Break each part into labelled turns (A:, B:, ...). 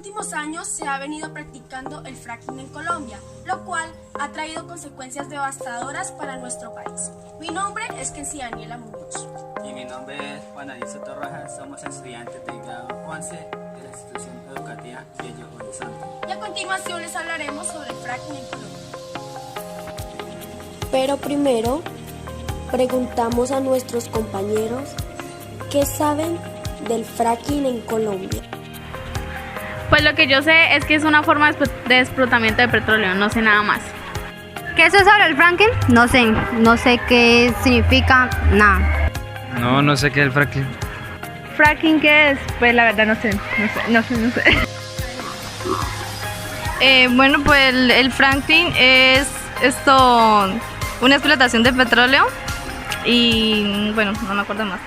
A: últimos años se ha venido practicando el fracking en Colombia, lo cual ha traído consecuencias devastadoras para nuestro país. Mi nombre es Kenzie Daniela Muñoz.
B: Y mi nombre es Juan Aliso Torroja, somos estudiantes del grado 11 de la institución educativa Yello Horizonte.
A: Y a continuación les hablaremos sobre el fracking en Colombia.
C: Pero primero, preguntamos a nuestros compañeros qué saben del fracking en Colombia.
D: Pues lo que yo sé es que es una forma de explotamiento de petróleo, no sé nada más.
E: ¿Qué sé sobre el fracking? No sé qué significa, nada.
F: No sé qué es el fracking.
G: ¿Fracking qué es? Pues la verdad no sé.
D: Bueno, pues el fracking es una explotación de petróleo y bueno, no me acuerdo más.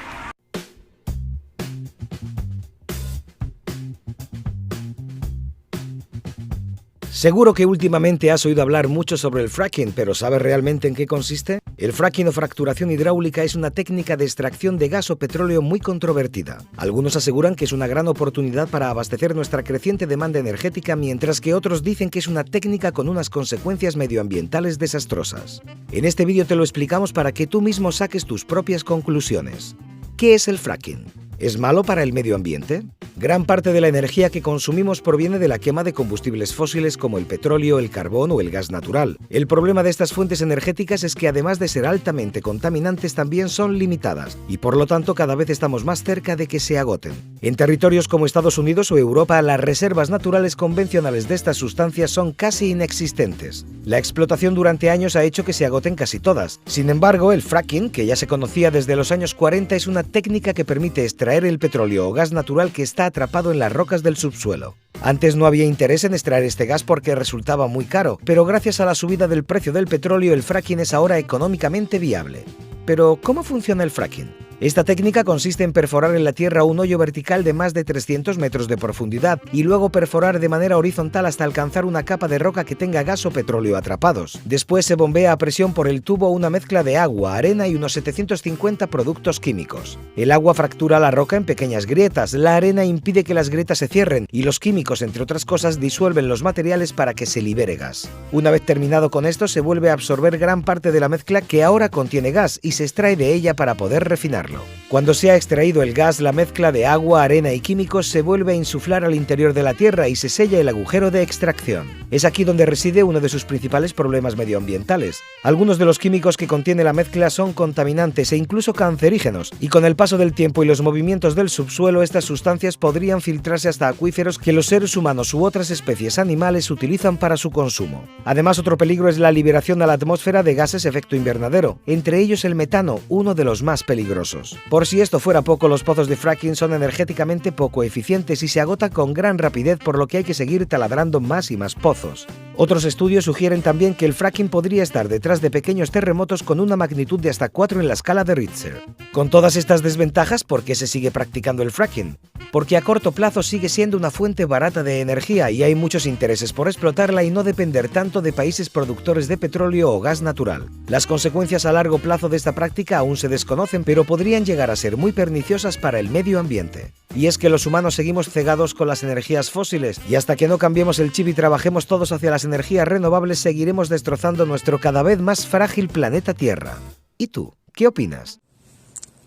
H: Seguro que últimamente has oído hablar mucho sobre el fracking, pero ¿sabes realmente en qué consiste? El fracking o fracturación hidráulica es una técnica de extracción de gas o petróleo muy controvertida. Algunos aseguran que es una gran oportunidad para abastecer nuestra creciente demanda energética, mientras que otros dicen que es una técnica con unas consecuencias medioambientales desastrosas. En este vídeo te lo explicamos para que tú mismo saques tus propias conclusiones. ¿Qué es el fracking? ¿Es malo para el medio ambiente? Gran parte de la energía que consumimos proviene de la quema de combustibles fósiles como el petróleo, el carbón o el gas natural. El problema de estas fuentes energéticas es que además de ser altamente contaminantes también son limitadas y por lo tanto cada vez estamos más cerca de que se agoten. En territorios como Estados Unidos o Europa, las reservas naturales convencionales de estas sustancias son casi inexistentes. La explotación durante años ha hecho que se agoten casi todas. Sin embargo, el fracking, que ya se conocía desde los años 40, es una técnica que permite extraer el petróleo o gas natural que está atrapado en las rocas del subsuelo. Antes no había interés en extraer este gas porque resultaba muy caro, pero gracias a la subida del precio del petróleo, el fracking es ahora económicamente viable. Pero, ¿cómo funciona el fracking? Esta técnica consiste en perforar en la tierra un hoyo vertical de más de 300 metros de profundidad y luego perforar de manera horizontal hasta alcanzar una capa de roca que tenga gas o petróleo atrapados. Después se bombea a presión por el tubo una mezcla de agua, arena y unos 750 productos químicos. El agua fractura la roca en pequeñas grietas, la arena impide que las grietas se cierren y los químicos, entre otras cosas, disuelven los materiales para que se libere gas. Una vez terminado con esto, se vuelve a absorber gran parte de la mezcla que ahora contiene gas y se extrae de ella para poder refinarlo. Cuando se ha extraído el gas, la mezcla de agua, arena y químicos se vuelve a insuflar al interior de la tierra y se sella el agujero de extracción. Es aquí donde reside uno de sus principales problemas medioambientales. Algunos de los químicos que contiene la mezcla son contaminantes e incluso cancerígenos, y con el paso del tiempo y los movimientos del subsuelo, estas sustancias podrían filtrarse hasta acuíferos que los seres humanos u otras especies animales utilizan para su consumo. Además, otro peligro es la liberación a la atmósfera de gases efecto invernadero, entre ellos el metano, uno de los más peligrosos. Por si esto fuera poco, los pozos de fracking son energéticamente poco eficientes y se agotan con gran rapidez, por lo que hay que seguir taladrando más y más pozos. Otros estudios sugieren también que el fracking podría estar detrás de pequeños terremotos con una magnitud de hasta 4 en la escala de Richter. Con todas estas desventajas, ¿por qué se sigue practicando el fracking? Porque a corto plazo sigue siendo una fuente barata de energía y hay muchos intereses por explotarla y no depender tanto de países productores de petróleo o gas natural. Las consecuencias a largo plazo de esta práctica aún se desconocen, pero podrían llegar a ser muy perniciosas para el medio ambiente. Y es que los humanos seguimos cegados con las energías fósiles y hasta que no cambiemos el chip y trabajemos todos hacia las energías renovables seguiremos destrozando nuestro cada vez más frágil planeta Tierra. ¿Y tú? ¿Qué opinas?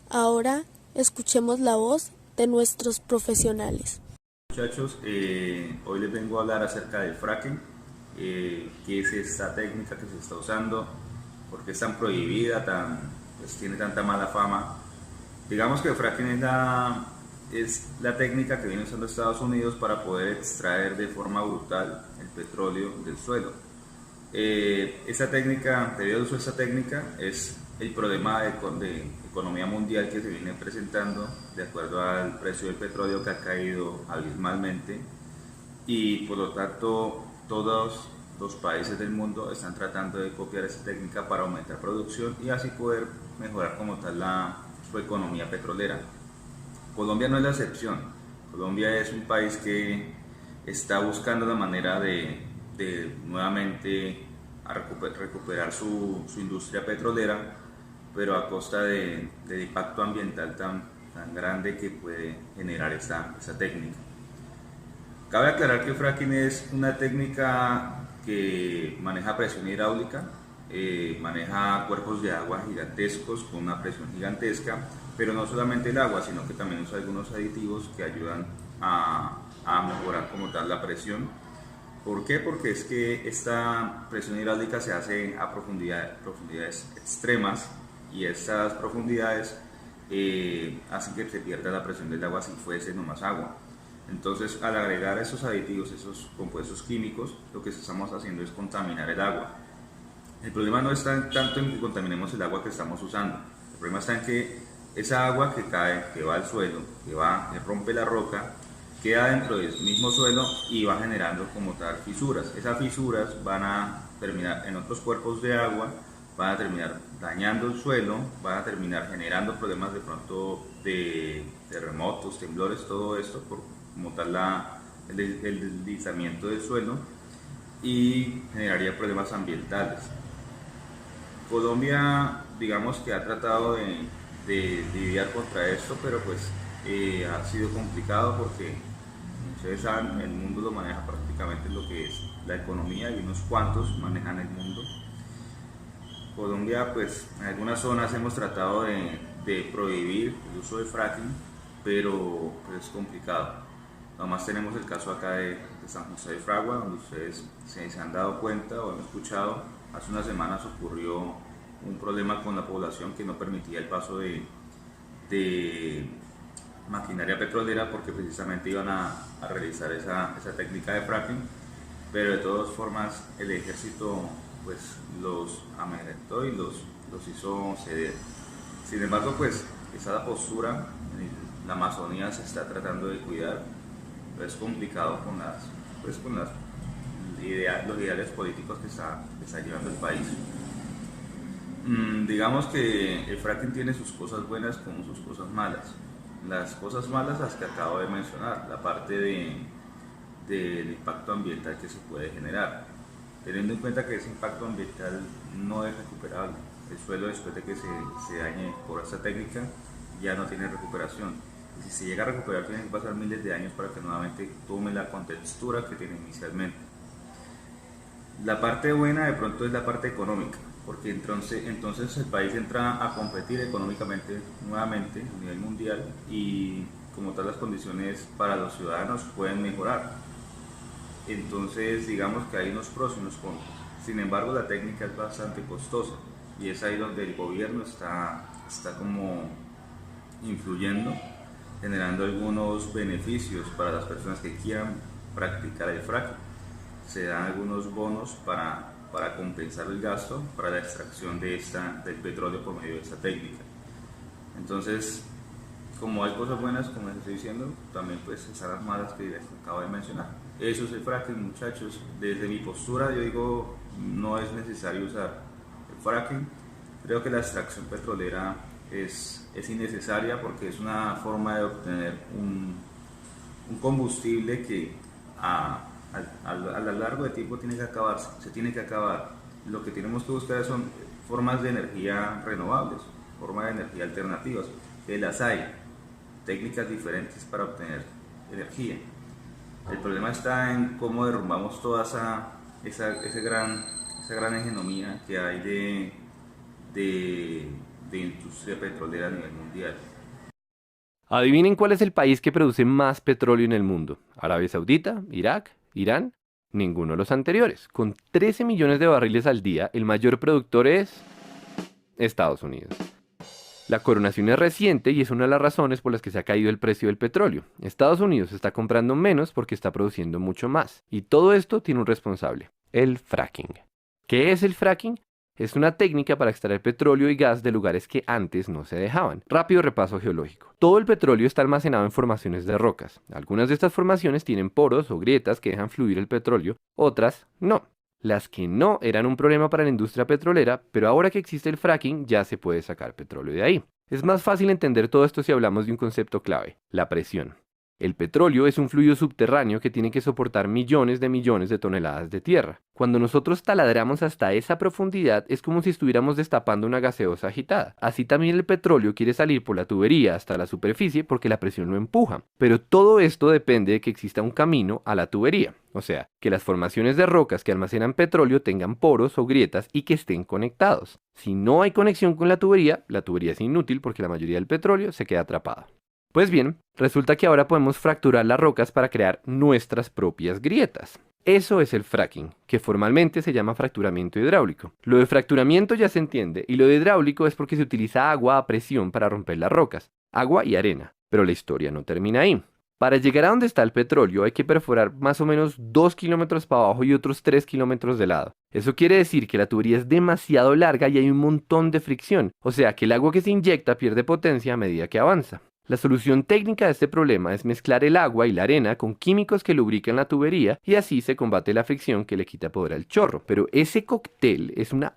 C: Ahora escuchemos la voz de nuestros profesionales.
I: Muchachos, hoy les vengo a hablar acerca del fracking, qué es esta técnica que se está usando, por qué es tan prohibida, pues tiene tanta mala fama. Digamos que el fracking es la técnica que viene usando Estados Unidos para poder extraer de forma brutal el petróleo del suelo. Esta técnica, debido al uso de esta técnica, es el problema de economía mundial que se viene presentando de acuerdo al precio del petróleo que ha caído abismalmente y por lo tanto todos los países del mundo están tratando de copiar esta técnica para aumentar producción y así poder mejorar como tal su economía petrolera. Colombia no es la excepción. Colombia es un país que está buscando la manera de nuevamente recuperar su industria petrolera, pero a costa del impacto ambiental tan grande que puede generar esta técnica. Cabe aclarar que el fracking es una técnica que maneja presión hidráulica, maneja cuerpos de agua gigantescos con una presión gigantesca, pero no solamente el agua, sino que también usa algunos aditivos que ayudan a mejorar como tal la presión. ¿Por qué? Porque es que esta presión hidráulica se hace a profundidades extremas, y estas profundidades hacen que se pierda la presión del agua si fuese nomás agua. Entonces, al agregar esos aditivos, esos compuestos químicos, lo que estamos haciendo es contaminar el agua. El problema no está tanto en que contaminemos el agua que estamos usando. El problema está en que esa agua que cae, que va al suelo, que rompe la roca, queda dentro del mismo suelo y va generando como tal fisuras. Esas fisuras van a terminar en otros cuerpos de agua, van a terminar dañando el suelo, van a terminar generando problemas de pronto de terremotos, temblores, todo esto por como tal el deslizamiento del suelo, y generaría problemas ambientales. Colombia, digamos que ha tratado de lidiar contra esto, pero pues ha sido complicado porque, ustedes saben, el mundo lo maneja prácticamente lo que es la economía, y unos cuantos manejan el mundo. Colombia, pues en algunas zonas hemos tratado de prohibir el uso de fracking, pero pues, es complicado. Además tenemos el caso acá de San José de Fragua, donde ustedes se han dado cuenta o han escuchado, hace unas semanas ocurrió un problema con la población que no permitía el paso de maquinaria petrolera, porque precisamente iban a realizar esa técnica de fracking, pero de todas formas el ejército pues los amedrentó y los hizo ceder. Sin embargo, pues esa la postura, la Amazonía se está tratando de cuidar, pero es complicado con los ideales políticos que está llevando el país. Digamos que el fracking tiene sus cosas buenas como sus cosas malas. Las cosas malas, las que acabo de mencionar, la parte del impacto ambiental que se puede generar, teniendo en cuenta que ese impacto ambiental no es recuperable. El suelo, después de que se dañe por esta técnica, ya no tiene recuperación. Y si se llega a recuperar, tienen que pasar miles de años para que nuevamente tome la contextura que tiene inicialmente. La parte buena de pronto es la parte económica, porque entonces el país entra a competir económicamente nuevamente a nivel mundial, y como tal las condiciones para los ciudadanos pueden mejorar. Entonces digamos que hay unos pros y unos contras. Sin embargo, la técnica es bastante costosa, y es ahí donde el gobierno está como influyendo, generando algunos beneficios para las personas que quieran practicar el fracking. Se dan algunos bonos para compensar el gasto para la extracción del petróleo por medio de esta técnica. Entonces, como hay cosas buenas, como les estoy diciendo, también pues están las malas que les acabo de mencionar. Eso es el fracking, muchachos. Desde mi postura yo digo, no es necesario usar el fracking. Creo que la extracción petrolera es innecesaria, porque es una forma de obtener un combustible que a lo largo de tiempo tiene que acabarse, se tiene que acabar. Lo que tenemos que buscar son formas de energía renovables, formas de energía alternativas, que las hay, técnicas diferentes para obtener energía. El problema está en cómo derrumbamos toda esa gran hegemonía que hay de industria petrolera a nivel mundial.
J: Adivinen cuál es el país que produce más petróleo en el mundo. ¿Arabia Saudita? ¿Irak? ¿Irán? Ninguno de los anteriores. Con 13 millones de barriles al día, el mayor productor es Estados Unidos. La coronación es reciente y es una de las razones por las que se ha caído el precio del petróleo. Estados Unidos está comprando menos porque está produciendo mucho más. Y todo esto tiene un responsable: el fracking. ¿Qué es el fracking? Es una técnica para extraer petróleo y gas de lugares que antes no se dejaban. Rápido repaso geológico. Todo el petróleo está almacenado en formaciones de rocas. Algunas de estas formaciones tienen poros o grietas que dejan fluir el petróleo, otras no. Las que no eran un problema para la industria petrolera, pero ahora que existe el fracking ya se puede sacar petróleo de ahí. Es más fácil entender todo esto si hablamos de un concepto clave: la presión. El petróleo es un fluido subterráneo que tiene que soportar millones de toneladas de tierra. Cuando nosotros taladramos hasta esa profundidad es como si estuviéramos destapando una gaseosa agitada. Así también el petróleo quiere salir por la tubería hasta la superficie porque la presión lo empuja. Pero todo esto depende de que exista un camino a la tubería. O sea, que las formaciones de rocas que almacenan petróleo tengan poros o grietas y que estén conectados. Si no hay conexión con la tubería es inútil porque la mayoría del petróleo se queda atrapado. Pues bien, resulta que ahora podemos fracturar las rocas para crear nuestras propias grietas. Eso es el fracking, que formalmente se llama fracturamiento hidráulico. Lo de fracturamiento ya se entiende, y lo de hidráulico es porque se utiliza agua a presión para romper las rocas, agua y arena. Pero la historia no termina ahí. Para llegar a donde está el petróleo hay que perforar más o menos 2 kilómetros para abajo y otros 3 kilómetros de lado. Eso quiere decir que la tubería es demasiado larga y hay un montón de fricción, o sea que el agua que se inyecta pierde potencia a medida que avanza. La solución técnica de este problema es mezclar el agua y la arena con químicos que lubrican la tubería y así se combate la fricción que le quita poder al chorro. Pero ese cóctel es una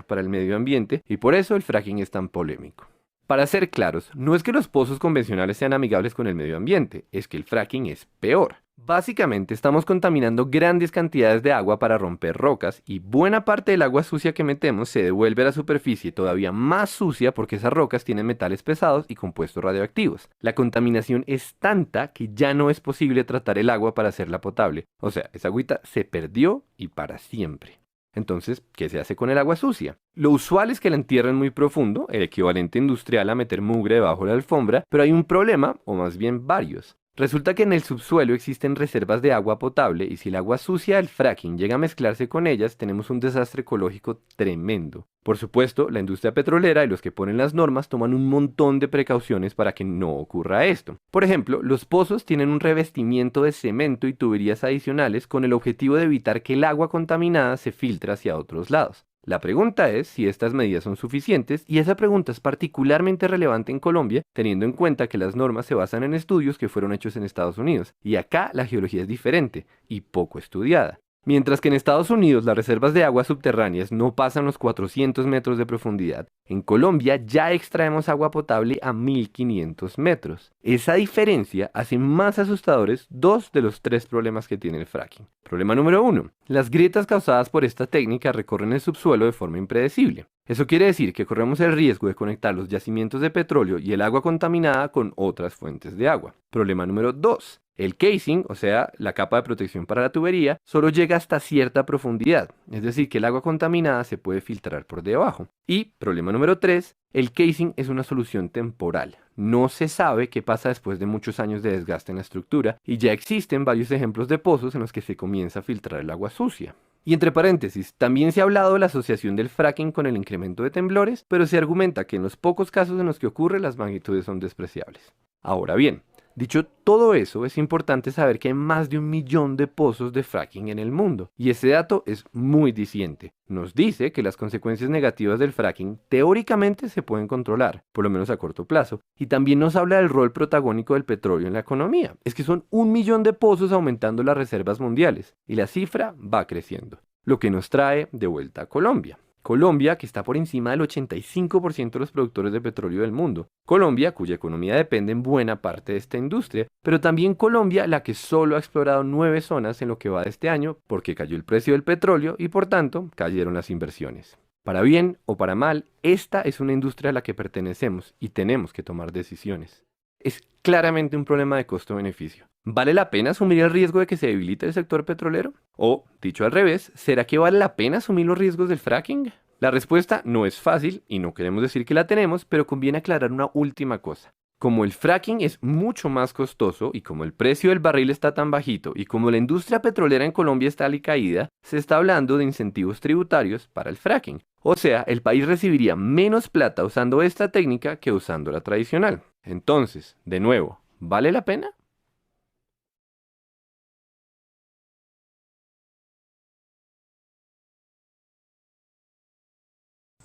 J: para el medio ambiente y por eso el fracking es tan polémico. Para ser claros, no es que los pozos convencionales sean amigables con el medio ambiente, es que el fracking es peor. Básicamente estamos contaminando grandes cantidades de agua para romper rocas y buena parte del agua sucia que metemos se devuelve a la superficie todavía más sucia porque esas rocas tienen metales pesados y compuestos radioactivos. La contaminación es tanta que ya no es posible tratar el agua para hacerla potable, o sea, esa agüita se perdió y para siempre. Entonces, ¿qué se hace con el agua sucia? Lo usual es que la entierren muy profundo, el equivalente industrial a meter mugre debajo de la alfombra, pero hay un problema, o más bien varios. Resulta que en el subsuelo existen reservas de agua potable y si el agua sucia del fracking llega a mezclarse con ellas, tenemos un desastre ecológico tremendo. Por supuesto, la industria petrolera y los que ponen las normas toman un montón de precauciones para que no ocurra esto. Por ejemplo, los pozos tienen un revestimiento de cemento y tuberías adicionales con el objetivo de evitar que el agua contaminada se filtre hacia otros lados. La pregunta es si estas medidas son suficientes y esa pregunta es particularmente relevante en Colombia teniendo en cuenta que las normas se basan en estudios que fueron hechos en Estados Unidos y acá la geología es diferente y poco estudiada. Mientras que en Estados Unidos las reservas de aguas subterráneas no pasan los 400 metros de profundidad, en Colombia ya extraemos agua potable a 1500 metros. Esa diferencia hace más asustadores dos de los 3 problemas que tiene el fracking. Problema número 1. Las grietas causadas por esta técnica recorren el subsuelo de forma impredecible. Eso quiere decir que corremos el riesgo de conectar los yacimientos de petróleo y el agua contaminada con otras fuentes de agua. Problema número 2. El casing, o sea, la capa de protección para la tubería, solo llega hasta cierta profundidad, es decir, que el agua contaminada se puede filtrar por debajo. Y, problema número 3, el casing es una solución temporal. No se sabe qué pasa después de muchos años de desgaste en la estructura y ya existen varios ejemplos de pozos en los que se comienza a filtrar el agua sucia. Y entre paréntesis, también se ha hablado de la asociación del fracking con el incremento de temblores, pero se argumenta que en los pocos casos en los que ocurre las magnitudes son despreciables. Ahora bien, dicho todo eso, es importante saber que hay más de 1 millón de pozos de fracking en el mundo, y ese dato es muy diciente. Nos dice que las consecuencias negativas del fracking teóricamente se pueden controlar, por lo menos a corto plazo, y también nos habla del rol protagónico del petróleo en la economía. Es que son 1 millón de pozos aumentando las reservas mundiales, y la cifra va creciendo, lo que nos trae de vuelta a Colombia. Colombia, que está por encima del 85% de los productores de petróleo del mundo. Colombia, cuya economía depende en buena parte de esta industria, pero también Colombia, la que solo ha explorado 9 zonas en lo que va de este año, porque cayó el precio del petróleo y por tanto cayeron las inversiones. Para bien o para mal, esta es una industria a la que pertenecemos y tenemos que tomar decisiones. Es claramente un problema de costo-beneficio. ¿Vale la pena asumir el riesgo de que se debilite el sector petrolero? O, dicho al revés, ¿será que vale la pena asumir los riesgos del fracking? La respuesta no es fácil y no queremos decir que la tenemos, pero conviene aclarar una última cosa. Como el fracking es mucho más costoso y como el precio del barril está tan bajito y como la industria petrolera en Colombia está alicaída, se está hablando de incentivos tributarios para el fracking. O sea, el país recibiría menos plata usando esta técnica que usando la tradicional. Entonces, de nuevo, ¿vale la pena?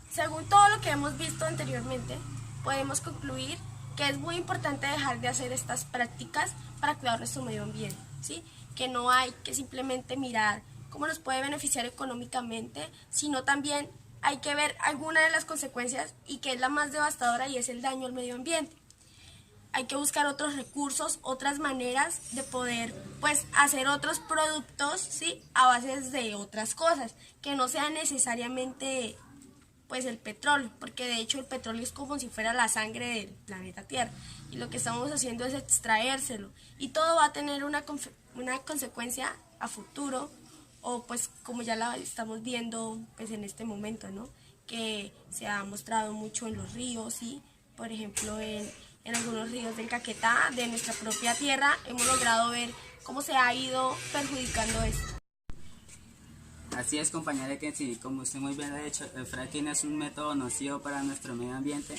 A: Según todo lo que hemos visto anteriormente, podemos concluir que es muy importante dejar de hacer estas prácticas para cuidar nuestro medio ambiente, ¿sí? Que no hay que simplemente mirar cómo nos puede beneficiar económicamente, sino también hay que ver alguna de las consecuencias y que es la más devastadora y es el daño al medio ambiente. hay que buscar otros recursos, otras maneras de poder pues hacer otros productos, ¿sí? A base de otras cosas, que no sean necesariamente pues el petróleo, porque de hecho el petróleo es como si fuera la sangre del planeta Tierra y lo que estamos haciendo es extraérselo y todo va a tener una consecuencia a futuro, o pues como ya la estamos viendo pues en este momento, ¿no? Que se ha mostrado mucho en los ríos, ¿sí? Por ejemplo en algunos ríos del Caquetá, de nuestra propia tierra, hemos logrado ver cómo se ha ido perjudicando esto.
B: Así es, compañera, que sí, como usted muy bien ha dicho, el fracking es un método nocivo para nuestro medio ambiente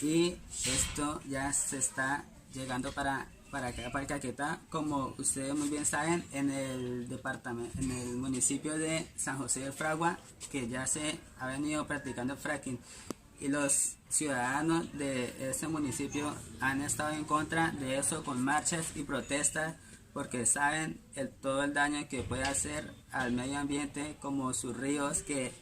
B: y esto ya se está llegando para acá, para el Caquetá. Como ustedes muy bien saben, en el departamento, en el municipio de San José del Fragua, que ya se ha venido practicando el fracking y los ciudadanos de ese municipio han estado en contra de eso con marchas y protestas, porque saben todo el daño que puede hacer al medio ambiente, como sus ríos que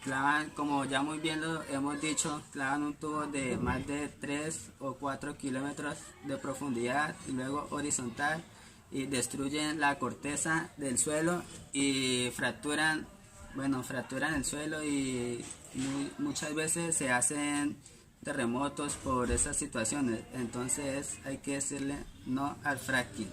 B: clavan, como ya muy bien lo hemos dicho, clavan un tubo de más de 3 o 4 kilómetros de profundidad y luego horizontal y destruyen la corteza del suelo y fracturan el suelo y muchas veces se hacen terremotos por esas situaciones. Entonces hay que decirle no al fracking.